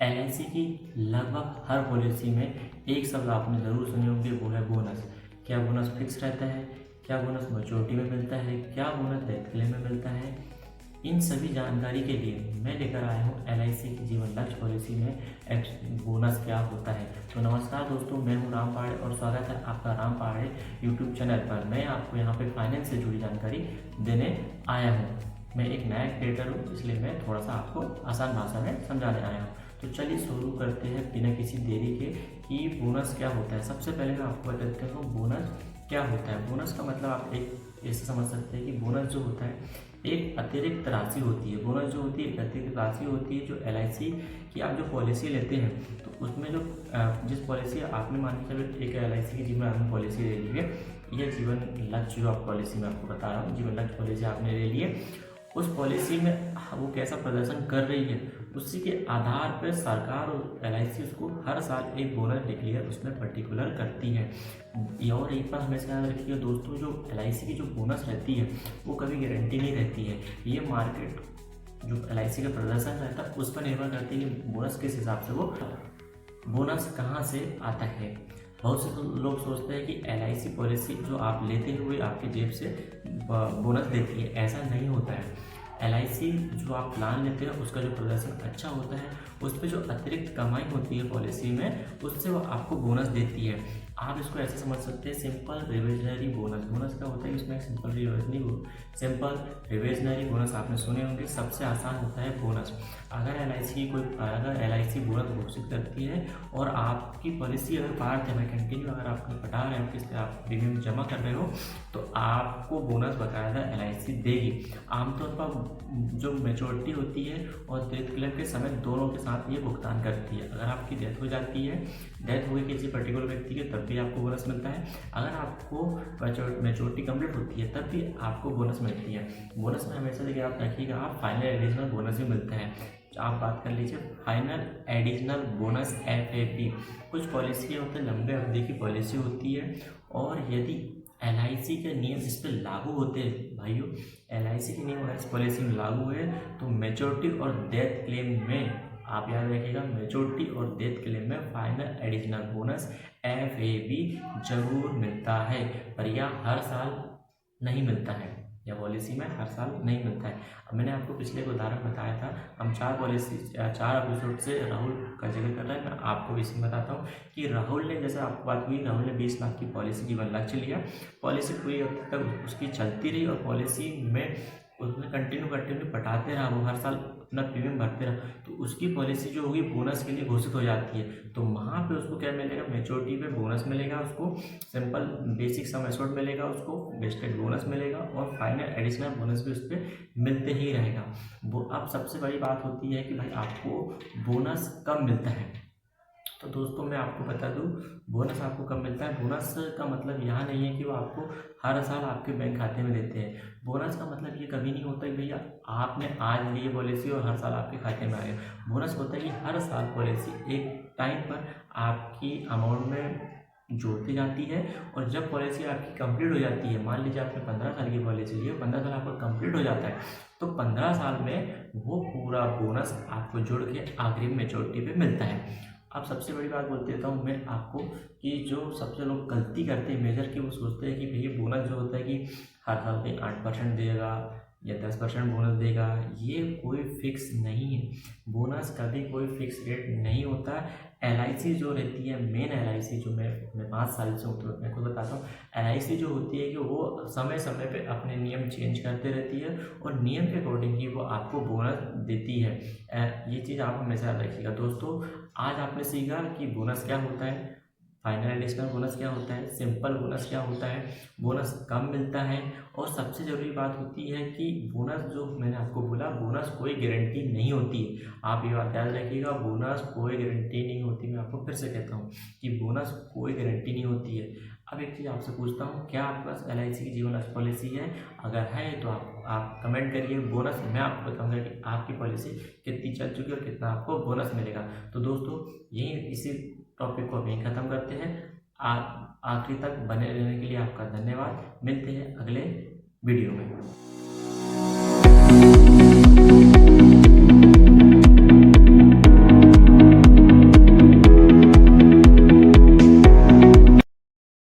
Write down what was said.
LIC की लगभग हर policy में एक शब्द आपने ज़रूर सुने होंगे, वो है बोनस। क्या बोनस फिक्स रहता है? क्या बोनस मैच्योरिटी में मिलता है? क्या बोनस डेथ क्लेम में मिलता है? इन सभी जानकारी के लिए मैं लेकर आया हूँ एलआईसी की जीवन लक्ष्य पॉलिसी में बोनस क्या होता है। तो नमस्कार दोस्तों, मैं हूँ राम पाड़े और स्वागत है आपका राम पाड़े यूट्यूब चैनल पर। मैं आपको यहाँ पे फाइनेंस से जुड़ी जानकारी देने आया हूँ। मैं एक नया क्रिएटर हूँ, इसलिए मैं थोड़ा सा आपको आसान भाषा में समझाने आया हूँ। तो चलिए शुरू करते हैं बिना किसी देरी के कि बोनस क्या होता है। सबसे पहले मैं आपको बता देता हूँ बोनस क्या होता है। बोनस का मतलब आप एक ऐसे समझ सकते हैं कि बोनस जो होता है एक अतिरिक्त राशि होती है। बोनस जो होती है एक अतिरिक्त राशि होती है जो एलआईसी की आप जो पॉलिसी लेते हैं तो उसमें जो जिस पॉलिसी आपने मान के चलो एक एलआईसी की जीवन आपने पॉलिसी ले ली है, यह जीवन लक्ष्य जो आप पॉलिसी में आपको बता रहा हूँ, जीवन लक्ष्य पॉलिसी आपने ले ली है, उस पॉलिसी में वो कैसा प्रदर्शन कर रही है उसी के आधार पर सरकार और एलआईसी उसको हर साल एक बोनस डिक्लेयर उसमें पर्टिकुलर करती है। और एक बात हमेशा याद रखिएगा दोस्तों, जो एलआईसी की जो बोनस रहती है वो कभी गारंटी नहीं रहती है। ये मार्केट जो एलआईसी का प्रदर्शन रहता है उस पर निर्भर करती है कि बोनस किस हिसाब से वो बोनस कहाँ से आता है। बहुत से लोग सोचते हैं कि एलआईसी पॉलिसी जो आप लेते हुए आपके जेब से बोनस देती है, ऐसा नहीं होता है। एलआईसी जो आप प्लान लेते हैं उसका जो प्रदर्शन अच्छा होता है उस पर जो अतिरिक्त कमाई होती है पॉलिसी में उससे वो आपको बोनस देती है। आप इसको ऐसे समझ सकते हैं सिंपल रिविजनरी बोनस। बोनस क्या होता है, इसमें सिंपल रिविजनरी बोनस आपने सुने होंगे। सबसे आसान होता है बोनस। अगर एलआईसी बोनस घोषित करती है और आपकी पॉलिसी अगर पार्ट है, कंटिन्यू अगर आप पटा रहे हो, किस आप प्रीमियम जमा कर रहे हो तो आपको बोनस बकायदा एलआईसी देगी। आमतौर पर जो मैच्योरिटी होती है और डेथ क्लेम के समय दोनों के साथ ये भुगतान करती है। अगर आपकी डेथ हो जाती है, डेथ हुई किसी पर्टिकुलर व्यक्ति की, तब भी आपको बोनस मिलता है। अगर आपको मैच्योरिटी कंप्लीट होती है तब भी आपको बोनस मिलती है। बोनस में हमेशा देखिए आप रखिएगा, आप फाइनल एडिशनल बोनस भी मिलता है। आप बात कर लीजिए फाइनल एडिशनल बोनस FAB। कुछ पॉलिसी होते हैं लंबे अवधि की पॉलिसी होती है और यदि एलआईसी के नियम इस पर लागू होते हैं भाइयों, एलआईसी के नियम अगर इस पॉलिसी में लागू है तो मैच्योरिटी और डेथ क्लेम में आप याद रखिएगा, मैच्योरिटी और डेथ क्लेम में फाइनल एडिशनल बोनस FAB जरूर मिलता है, पर यह हर साल नहीं मिलता है। यह पॉलिसी में हर साल नहीं मिलता है। अब मैंने आपको पिछले एक उदाहरण बताया था, हम 4 एपिसोड से राहुल का जिक्र कर रहे हैं। मैं आपको इसी में बताता हूँ कि राहुल ने, जैसे आपको बात हुई, राहुल ने 20 लाख की पॉलिसी जीवन लक्ष्य लिया। पॉलिसी पूरी अवधि तक उसकी चलती रही और पॉलिसी में उसमें कंटिन्यू पटाते रहा, वो हर साल अपना प्रीमियम भरते रहा, तो उसकी पॉलिसी जो होगी बोनस के लिए घोषित हो जाती है। तो वहाँ पे उसको क्या मिलेगा, मैच्योरिटी पे बोनस मिलेगा, उसको सिंपल बेसिक सम एश्योर्ड मिलेगा, उसको वेस्टेड बोनस मिलेगा और फाइनल एडिशनल बोनस भी उस पर मिलते ही रहेगा। वो अब सबसे बड़ी बात होती है कि भाई आपको बोनस कब मिलता है। तो दोस्तों मैं आपको बता दूं बोनस आपको कब मिलता है। बोनस का मतलब यहाँ नहीं है कि वो आपको हर साल आपके बैंक खाते में देते हैं। बोनस का मतलब ये कभी नहीं होता कि भैया आपने आज ली पॉलिसी और हर साल आपके खाते में आए। बोनस होता है कि हर साल पॉलिसी एक टाइम पर आपकी अमाउंट में जोड़ती जाती है और जब पॉलिसी आपकी कंप्लीट हो जाती है, मान लीजिए आपने 15 साल की पॉलिसी ली है, 15 साल आपका कंप्लीट हो जाता है, तो 15 साल में वो पूरा बोनस आपको जुड़ के आखिरी में मैच्योरिटी पे मिलता है। अब सबसे बड़ी बात बोल देता हूँ मैं आपको कि जो सबसे लोग गलती करते हैं मेजर की, वो सोचते हैं कि भैया बोनस जो होता है कि हर साल कहीं 8% देगा या 10% बोनस देगा। ये कोई फिक्स नहीं है। बोनस कभी कोई फिक्स रेट नहीं होता। एलआईसी जो रहती है, मेन एलआईसी जो मैं 5 साल से हूँ तो मैं खुद बताता हूँ, एलआईसी जो होती है कि वो समय समय पे अपने नियम चेंज करते रहती है और नियम के अकॉर्डिंग ही वो आपको बोनस देती है। ये चीज़ आप हमेशा याद रखिएगा दोस्तों। आज आपने सीखा कि बोनस क्या होता है, फाइनल एडिशनल बोनस क्या होता है, सिंपल बोनस क्या होता है, बोनस कब मिलता है, और सबसे ज़रूरी बात होती है कि बोनस जो मैंने आपको बोला, बोनस कोई गारंटी नहीं होती है। आप ये बात याद रखिएगा, बोनस कोई गारंटी नहीं होती। मैं आपको फिर से कहता हूँ कि बोनस कोई गारंटी नहीं होती है। अब एक चीज़ आपसे पूछता हूँ, क्या आपके पास एलआईसी की जीवन पॉलिसी है? अगर है तो आप कमेंट करिए बोनस। मैं आपको बताऊँगा कि आपकी पॉलिसी कितनी चल चुकी है और कितना आपको बोनस मिलेगा। तो दोस्तों यही इसी टॉपिक को अभी ख़त्म करते हैं। आखिरी तक बने रहने के लिए आपका धन्यवाद। मिलते हैं अगले वीडियो में।